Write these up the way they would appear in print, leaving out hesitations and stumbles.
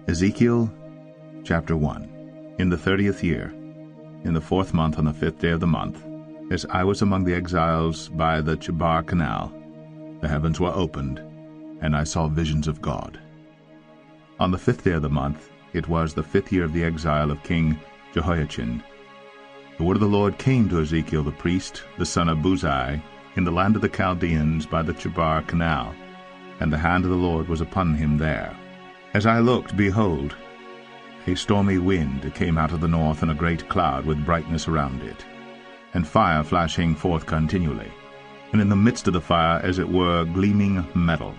Ezekiel chapter 1. In the 30th year, in the 4th month on the 5th day of the month, as I was among the exiles by the Chebar Canal, the heavens were opened, and I saw visions of God. On the 5th day of the month, it was the 5th year of the exile of King Jehoiachin. The word of the Lord came to Ezekiel the priest, the son of Buzi, in the land of the Chaldeans by the Chebar Canal, and the hand of the Lord was upon him there. As I looked, behold, a stormy wind came out of the north, and a great cloud with brightness around it, and fire flashing forth continually, and in the midst of the fire, as it were, gleaming metal.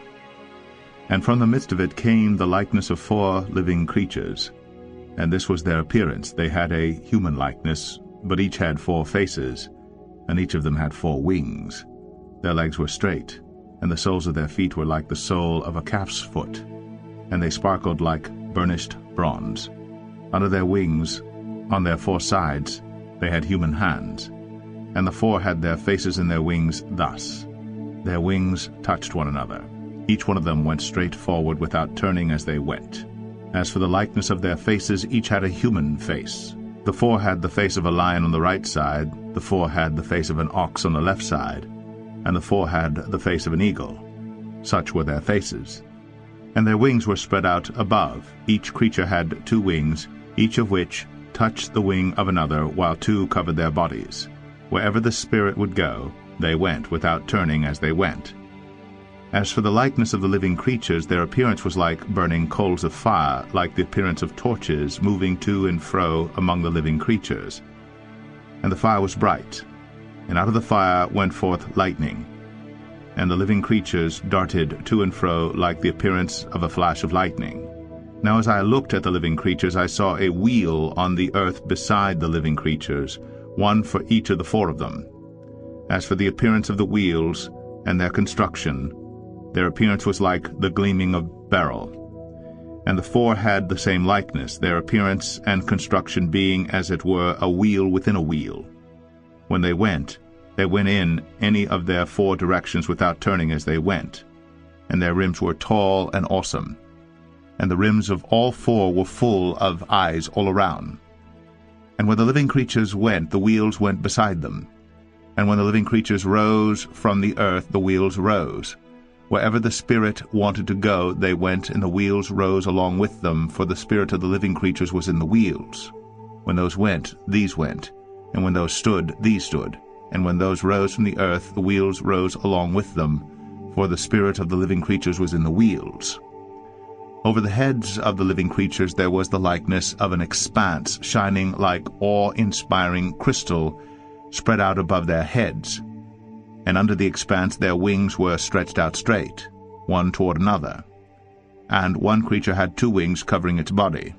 And from the midst of it came the likeness of 4 living creatures, and this was their appearance. They had a human likeness, but each had 4 faces, and each of them had 4 wings. Their legs were straight, and the soles of their feet were like the sole of a calf's foot, and they sparkled like burnished bronze. Under their wings, on their 4 sides, they had human hands, and the 4 had their faces and their wings thus. Their wings touched one another. Each one of them went straight forward without turning as they went. As for the likeness of their faces, each had a human face. The 4 had the face of a lion on the right side, the 4 had the face of an ox on the left side, and the 4 had the face of an eagle. Such were their faces. And their wings were spread out above. Each creature had 2 wings, each of which touched the wing of another, while 2 covered their bodies. Wherever the Spirit would go, they went, without turning as they went. As for the likeness of the living creatures, their appearance was like burning coals of fire, like the appearance of torches moving to and fro among the living creatures. And the fire was bright, and out of the fire went forth lightning, and the living creatures darted to and fro like the appearance of a flash of lightning. Now as I looked at the living creatures, I saw a wheel on the earth beside the living creatures, one for each of the 4 of them. As for the appearance of the wheels and their construction, their appearance was like the gleaming of beryl. And the 4 had the same likeness, their appearance and construction being, as it were, a wheel within a wheel. When they went in any of their 4 directions without turning as they went, and their rims were tall and awesome. And the rims of all 4 were full of eyes all around. And when the living creatures went, the wheels went beside them. And when the living creatures rose from the earth, the wheels rose. Wherever the Spirit wanted to go, they went, and the wheels rose along with them, for the spirit of the living creatures was in the wheels. When those went, these went, and when those stood, these stood. And when those rose from the earth, the wheels rose along with them, for the spirit of the living creatures was in the wheels. Over the heads of the living creatures there was the likeness of an expanse, shining like awe-inspiring crystal, spread out above their heads. And under the expanse their wings were stretched out straight, one toward another. And one creature had 2 wings covering its body.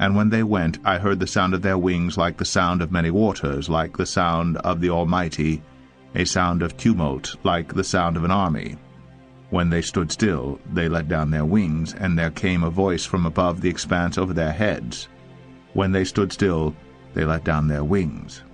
And when they went, I heard the sound of their wings like the sound of many waters, like the sound of the Almighty, a sound of tumult, like the sound of an army. When they stood still, they let down their wings, and there came a voice from above the expanse over their heads. When they stood still, they let down their wings.